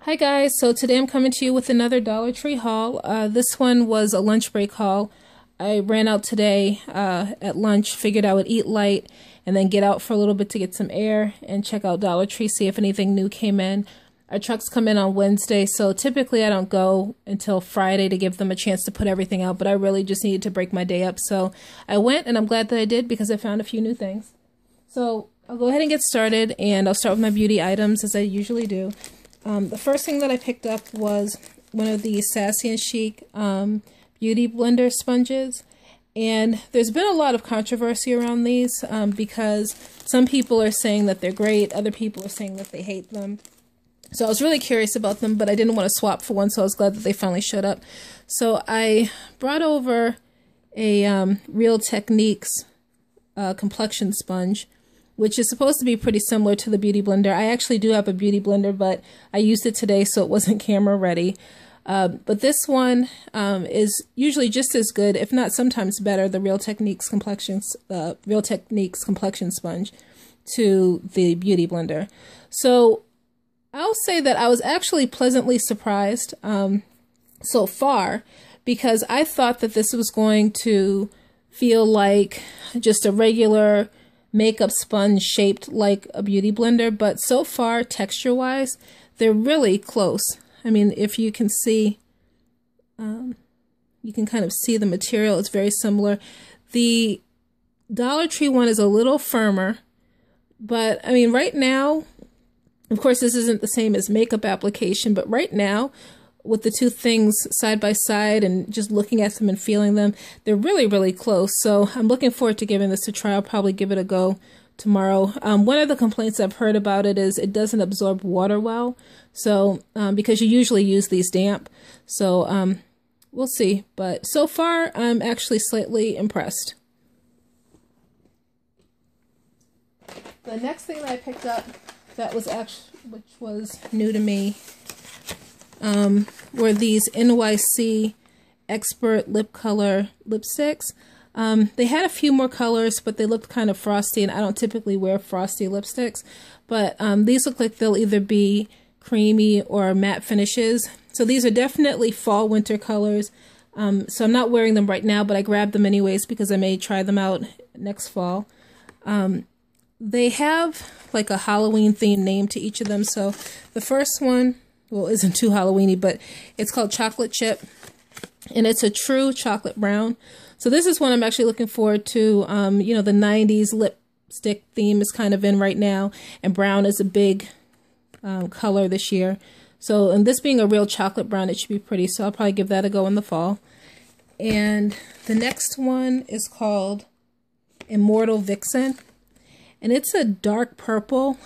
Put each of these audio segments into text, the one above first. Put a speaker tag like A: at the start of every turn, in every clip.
A: Hi guys, so today I'm coming to you with another Dollar Tree haul. This one was a lunch break haul. I ran out today at lunch, figured I would eat light and then get out for a little bit to get some air and check out Dollar Tree, see if anything new came in. Our trucks come in on Wednesday, so typically I don't go until Friday to give them a chance to put everything out, but I really just needed to break my day up. So I went, and I'm glad that I did because I found a few new things. So I'll go ahead and get started, and I'll start with my beauty items as I usually do. The first thing that I picked up was one of the Sassy and Chic Beauty Blender sponges. And there's been a lot of controversy around these because some people are saying that they're great, other people are saying that they hate them. So I was really curious about them, but I didn't want to swap for one, so I was glad that they finally showed up. So I brought over a Real Techniques complexion sponge, which is supposed to be pretty similar to the Beauty Blender. I actually do have a Beauty Blender, but I used it today, so it wasn't camera ready. But this one is usually just as good, if not sometimes better, the Real Techniques complexion sponge to the Beauty Blender. So I'll say that I was actually pleasantly surprised so far, because I thought that this was going to feel like just a regular makeup sponge shaped like a Beauty Blender, but so far, texture-wise, they're really close. I mean, if you can see, you can kind of see the material. It's very similar. The Dollar Tree one is a little firmer, but I mean, right now, of course, this isn't the same as makeup application, but right now, with the two things side by side and just looking at them and feeling them, they're really, really close. So I'm looking forward to giving this a try. I'll probably give it a go tomorrow. One of the complaints I've heard about it is it doesn't absorb water well. So because you usually use these damp. So we'll see. But so far, I'm actually slightly impressed. The next thing that I picked up that was which was new to me, were these NYC Expert Lip Color lipsticks. They had a few more colors, but they looked kind of frosty, and I don't typically wear frosty lipsticks. But these look like they'll either be creamy or matte finishes. So these are definitely fall-winter colors. So I'm not wearing them right now, but I grabbed them anyways because I may try them out next fall. They have like a Halloween themed name to each of them. So the first one, well, isn't too Halloweeny, but it's called Chocolate Chip, and it's a true chocolate brown. So this is one I'm actually looking forward to. You know, the 90s lipstick theme is kind of in right now, and brown is a big color this year. So, and this being a real chocolate brown, it should be pretty. So I'll probably give that a go in the fall. And the next one is called Immortal Vixen, and it's a dark purple.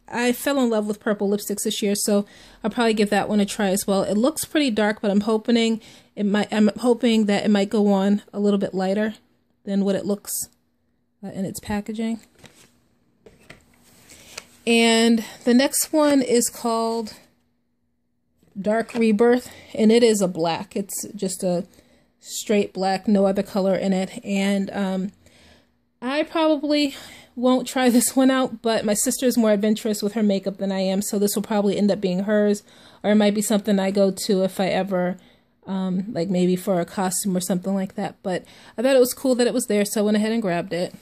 A: I fell in love with purple lipsticks this year, so I'll probably give that one a try as well. It looks pretty dark, but I'm hoping that it might go on a little bit lighter than what it looks in its packaging. And the next one is called Dark Rebirth, and it is a black. It's just a straight black, no other color in it. And I probably won't try this one out, but my sister is more adventurous with her makeup than I am, so this will probably end up being hers, or it might be something I go to if I ever, like maybe for a costume or something like that. But I thought it was cool that it was there, so I went ahead and grabbed it.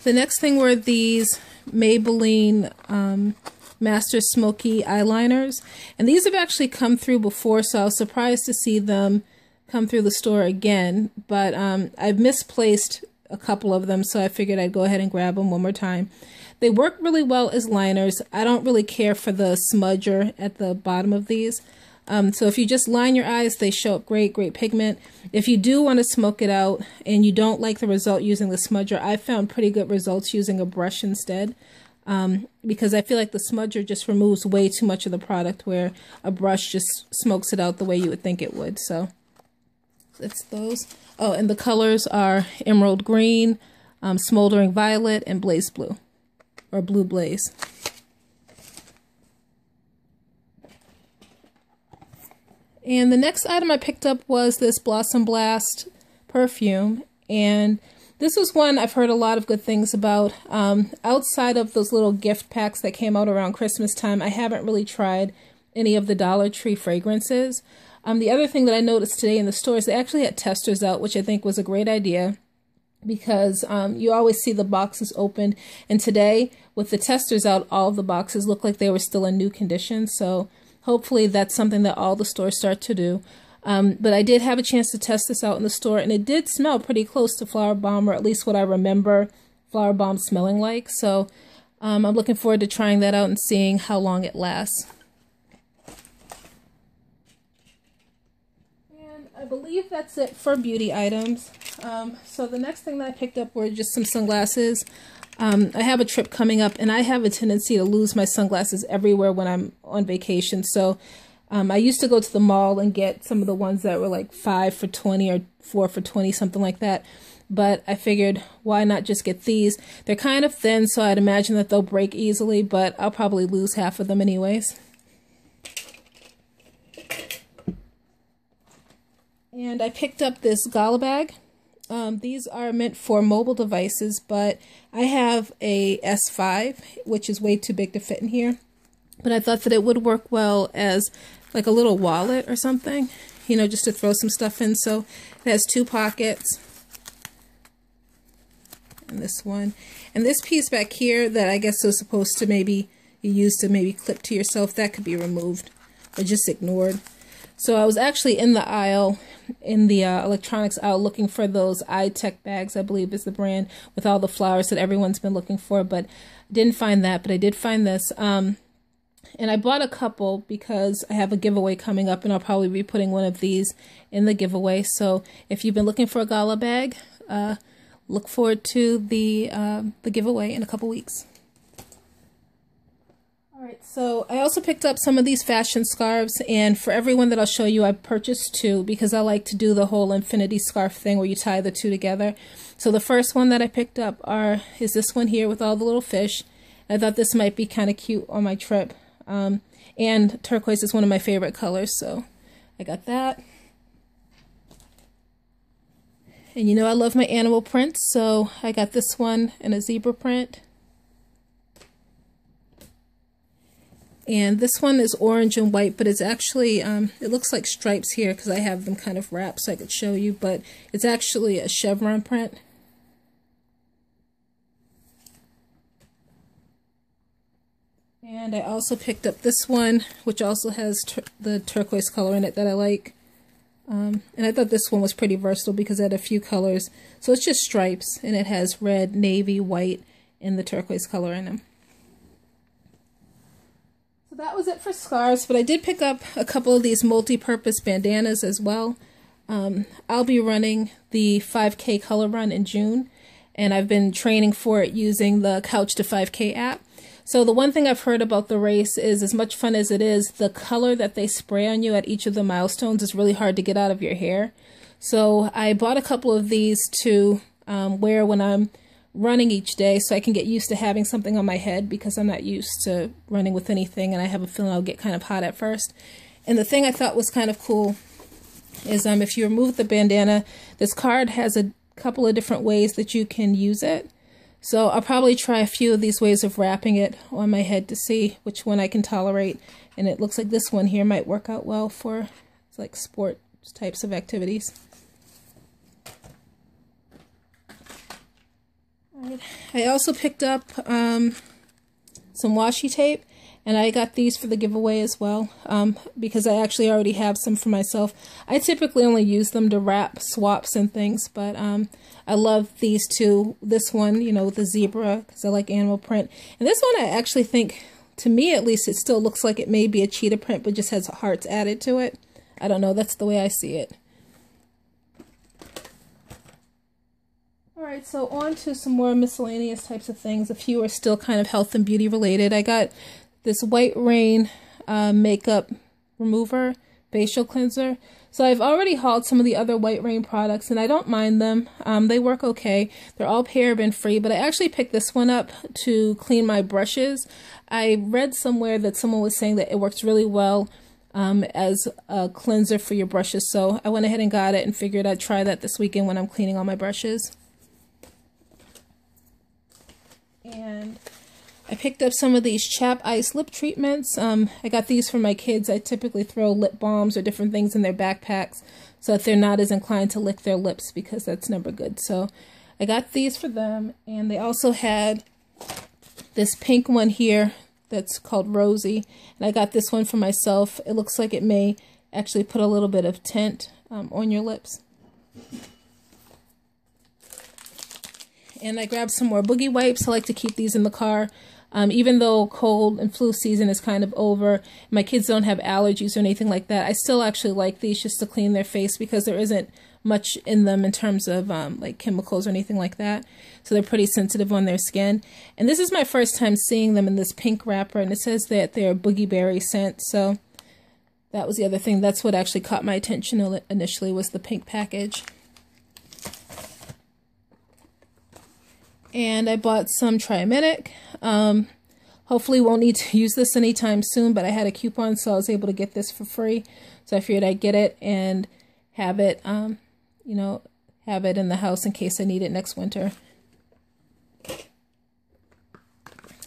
A: The next thing were these Maybelline Master Smoky eyeliners, and these have actually come through before, so I was surprised to see them come through the store again, but I've misplaced a couple of them, so I figured I'd go ahead and grab them one more time. They work really well as liners. I don't really care for the smudger at the bottom of these. So if you just line your eyes, they show up great, great pigment. If you do want to smoke it out and you don't like the result using the smudger, I found pretty good results using a brush instead. Because I feel like the smudger just removes way too much of the product, where a brush just smokes it out the way you would think it would. So it's those. Oh, and the colors are Emerald Green, Smoldering Violet, and Blaze Blue, or Blue Blaze. And the next item I picked up was this Blossom Blast perfume, and This was one I've heard a lot of good things about. Outside of those little gift packs that came out around Christmas time, I haven't really tried any of the Dollar Tree fragrances. The other thing that I noticed today in the stores, they actually had testers out, which I think was a great idea, because you always see the boxes opened, and today with the testers out, all of the boxes look like they were still in new condition. So hopefully that's something that all the stores start to do. But I did have a chance to test this out in the store, and it did smell pretty close to Flower Bomb, or at least what I remember Flower Bomb smelling like. So I'm looking forward to trying that out and seeing how long it lasts. And I believe that's it for beauty items. So the next thing that I picked up were just some sunglasses. I have a trip coming up, and I have a tendency to lose my sunglasses everywhere when I'm on vacation. So I used to go to the mall and get some of the ones that were like 5 for $20 or 4 for $20, something like that. But I figured, why not just get these? They're kind of thin, so I'd imagine that they'll break easily, but I'll probably lose half of them anyways. And I picked up this gala bag. These are meant for mobile devices, but I have a S5, which is way too big to fit in here. But I thought that it would work well as like a little wallet or something, you know, just to throw some stuff in. So it has 2 pockets. And this one. And this piece back here that I guess was supposed to maybe be used to maybe clip to yourself, that could be removed or just ignored. So I was actually in the aisle, in the electronics aisle, looking for those iTech bags, I believe is the brand, with all the flowers that everyone's been looking for, but didn't find that, but I did find this. And I bought a couple because I have a giveaway coming up, and I'll probably be putting one of these in the giveaway. So if you've been looking for a gala bag, look forward to the giveaway in a couple weeks. Alright, so I also picked up some of these fashion scarves, and for everyone that I'll show you, I purchased 2 because I like to do the whole infinity scarf thing where you tie the 2 together. So the first one that I picked up is this one here with all the little fish. I thought this might be kind of cute on my trip. And turquoise is one of my favorite colors, so I got that. And you know I love my animal prints, so I got this one in a zebra print. And this one is orange and white, but it's actually, it looks like stripes here because I have them kind of wrapped so I could show you, but it's actually a chevron print. And I also picked up this one, which also has the turquoise color in it that I like. And I thought this one was pretty versatile because it had a few colors. So it's just stripes, and it has red, navy, white, and the turquoise color in them. So that was it for scarves, but I did pick up a couple of these multi-purpose bandanas as well. I'll be running the 5K color run in June, and I've been training for it using the Couch to 5K app. So the one thing I've heard about the race is, as much fun as it is, the color that they spray on you at each of the milestones is really hard to get out of your hair. So I bought a couple of these to wear when I'm running each day so I can get used to having something on my head because I'm not used to running with anything, and I have a feeling I'll get kind of hot at first. And the thing I thought was kind of cool is if you remove the bandana, this card has a couple of different ways that you can use it. So I'll probably try a few of these ways of wrapping it on my head to see which one I can tolerate. And it looks like this one here might work out well for like sport types of activities. Right. I also picked up some washi tape, and I got these for the giveaway as well because I actually already have some for myself. I typically only use them to wrap swaps and things, but I love these 2. This one, you know, with the zebra, because I like animal print. And this one I actually think, to me at least, it still looks like it may be a cheetah print, but just has hearts added to it. I don't know, that's the way I see it. Alright, so on to some more miscellaneous types of things. A few are still kind of health and beauty related. I got this White Rain makeup remover facial cleanser. So I've already hauled some of the other White Rain products, and I don't mind them. They work okay. They're all paraben free, but I actually picked this one up to clean my brushes. I read somewhere that someone was saying that it works really well as a cleanser for your brushes, so I went ahead and got it and figured I'd try that this weekend when I'm cleaning all my brushes. And I picked up some of these Chap Ice lip treatments. I got these for my kids. I typically throw lip balms or different things in their backpacks so that they're not as inclined to lick their lips, because that's never good. So I got these for them, and they also had this pink one here that's called Rosy, and I got this one for myself. It looks like it may actually put a little bit of tint on your lips. And I grabbed some more boogie wipes. I like to keep these in the car. Even though cold and flu season is kind of over, my kids don't have allergies or anything like that, I still actually like these just to clean their face, because there isn't much in them in terms of like chemicals or anything like that. So they're pretty sensitive on their skin. And this is my first time seeing them in this pink wrapper, and it says that they're boogie berry scent. So that was the other thing. That's what actually caught my attention initially, was the pink package. And I bought some Triaminic. Hopefully won't need to use this anytime soon, but I had a coupon, so I was able to get this for free. So I figured I'd get it and have it, you know, have it in the house in case I need it next winter.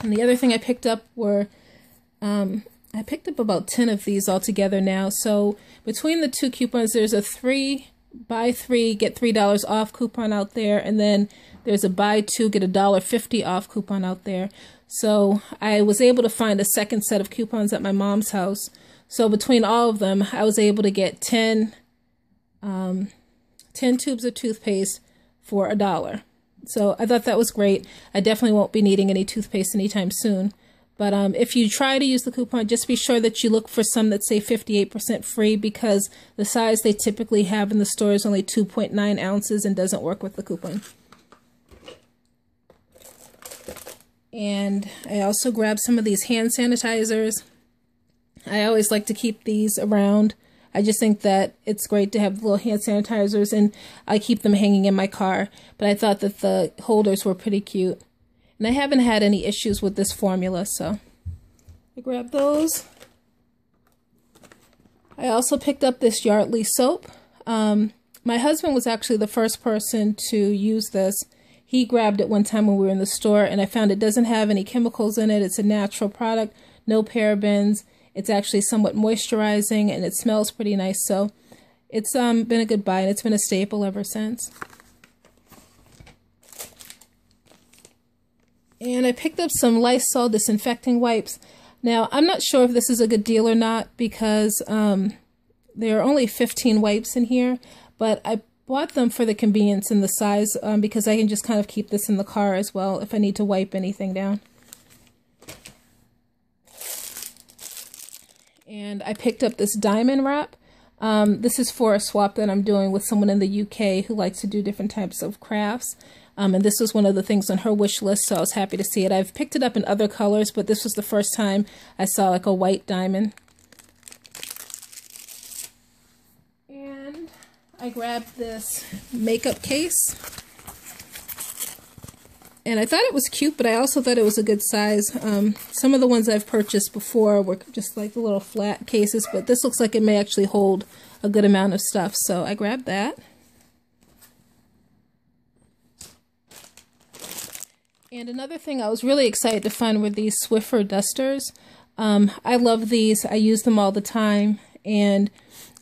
A: And the other thing I picked up were, I picked up about 10 of these altogether now. So between the two coupons, there's a buy 3, get $3 off coupon out there, and then there's a buy 2, get $1.50 off coupon out there. So I was able to find a second set of coupons at my mom's house. So between all of them, I was able to get 10 tubes of toothpaste for $1. So I thought that was great. I definitely won't be needing any toothpaste anytime soon. But if you try to use the coupon, just be sure that you look for some that say 58% free, because the size they typically have in the store is only 2.9 ounces and doesn't work with the coupon. And I also grabbed some of these hand sanitizers. I always like to keep these around. I just think that it's great to have little hand sanitizers, and I keep them hanging in my car. But I thought that the holders were pretty cute. And I haven't had any issues with this formula, so I grabbed those. I also picked up this Yardley soap. My husband was actually the first person to use this. He grabbed it one time when we were in the store, and I found it doesn't have any chemicals in it. It's a natural product, no parabens. It's actually somewhat moisturizing, and it smells pretty nice. So it's been a good buy, and it's been a staple ever since. And I picked up some Lysol disinfecting wipes. Now, I'm not sure if this is a good deal or not, because there are only 15 wipes in here, but I bought them for the convenience and the size, because I can just kind of keep this in the car as well if I need to wipe anything down. And I picked up this diamond wrap. This is for a swap that I'm doing with someone in the UK who likes to do different types of crafts. And this was one of the things on her wish list, so I was happy to see it. I've picked it up in other colors, but this was the first time I saw like a white diamond. And I grabbed this makeup case. And I thought it was cute, but I also thought it was a good size. Some of the ones I've purchased before were just like the little flat cases, but this looks like it may actually hold a good amount of stuff, so I grabbed that. And another thing I was really excited to find were these Swiffer dusters. I love these. I use them all the time. And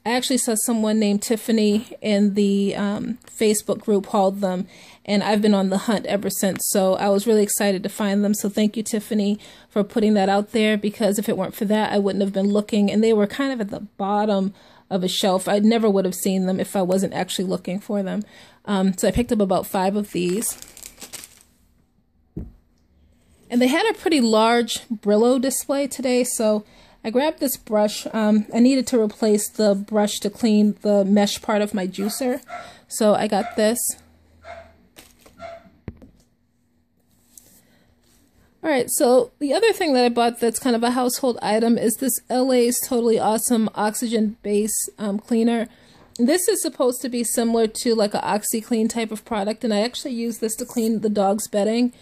A: I actually saw someone named Tiffany in the Facebook group hauled them. And I've been on the hunt ever since. So I was really excited to find them. So thank you, Tiffany, for putting that out there. Because if it weren't for that, I wouldn't have been looking. And they were kind of at the bottom of a shelf. I never would have seen them if I wasn't actually looking for them. So I picked up about 5 of these. And they had a pretty large Brillo display today, so I grabbed this brush. I needed to replace the brush to clean the mesh part of my juicer, so I got this. Alright, so the other thing that I bought that's kind of a household item is this LA's Totally Awesome Oxygen Base Cleaner. This is supposed to be similar to like an OxyClean type of product, and I actually use this to clean the dog's bedding.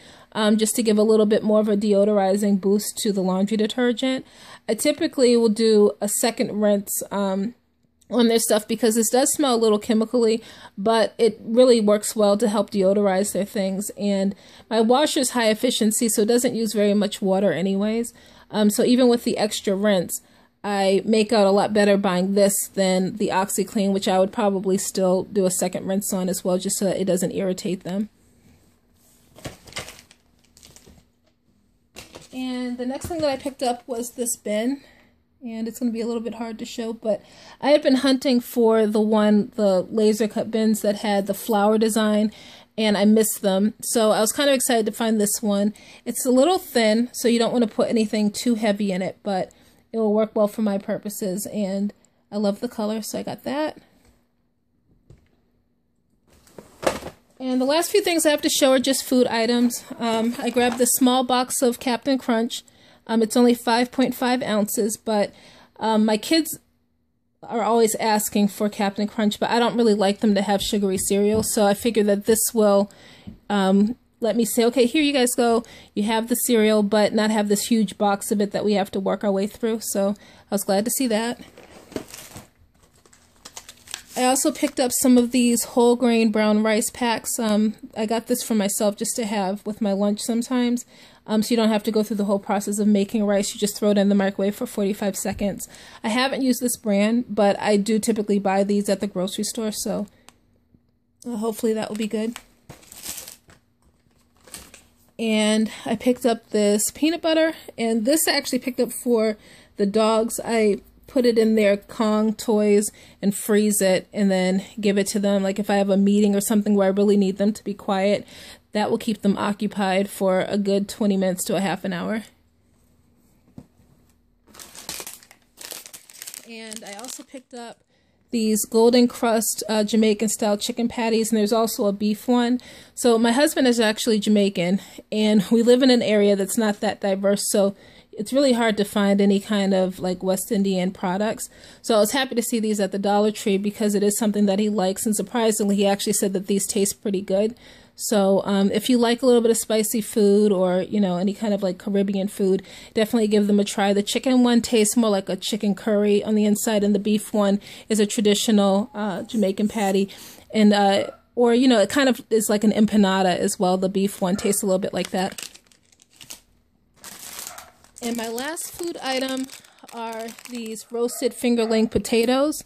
A: Just to give a little bit more of a deodorizing boost to the laundry detergent. I typically will do a second rinse on their stuff because this does smell a little chemically, but it really works well to help deodorize their things. And my washer is high efficiency, so it doesn't use very much water anyways. So even with the extra rinse, I make out a lot better buying this than the OxyClean, which I would probably still do a second rinse on as well, just so that it doesn't irritate them. And the next thing that I picked up was this bin. And it's going to be a little bit hard to show, but I had been hunting for the laser cut bins that had the flower design, and I missed them. So I was kind of excited to find this one. It's a little thin, so you don't want to put anything too heavy in it, but it will work well for my purposes, and I love the color, so I got that. And the last few things I have to show are just food items. I grabbed this small box of Captain Crunch. It's only 5.5 ounces, but my kids are always asking for Captain Crunch, but I don't really like them to have sugary cereal, so I figured that this will let me say, okay, here you guys go. You have the cereal, but not have this huge box of it that we have to work our way through, so I was glad to see that. I also picked up some of these whole grain brown rice packs. I got this for myself just to have with my lunch sometimes. So you don't have to go through the whole process of making rice. You just throw it in the microwave for 45 seconds. I haven't used this brand, but I do typically buy these at the grocery store, so hopefully that will be good. And I picked up this peanut butter, and this I actually picked up for the dogs. I put it in their Kong toys and freeze it and then give it to them. Like if I have a meeting or something where I really need them to be quiet, that will keep them occupied for a good 20 minutes to a half an hour. And I also picked up these Golden Crust Jamaican style chicken patties, and there's also a beef one. So my husband is actually Jamaican, and we live in an area that's not that diverse, so it's really hard to find any kind of like West Indian products. So I was happy to see these at the Dollar Tree because it is something that he likes, and surprisingly he actually said that these taste pretty good. So if you like a little bit of spicy food or, you know, any kind of like Caribbean food, definitely give them a try. The chicken one tastes more like a chicken curry on the inside, and the beef one is a traditional Jamaican patty. And or, you know, it kind of is like an empanada as well. The beef one tastes a little bit like that. And my last food item are these roasted fingerling potatoes.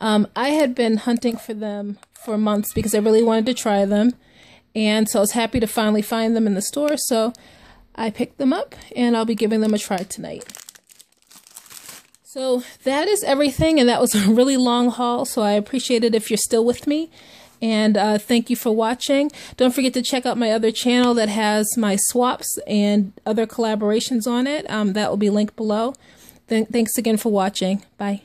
A: I had been hunting for them for months because I really wanted to try them. And so I was happy to finally find them in the store. So I picked them up and I'll be giving them a try tonight. So that is everything. And that was a really long haul. So I appreciate it if you're still with me. And thank you for watching. Don't forget to check out my other channel that has my swaps and other collaborations on it. That will be linked below. Thanks again for watching. Bye.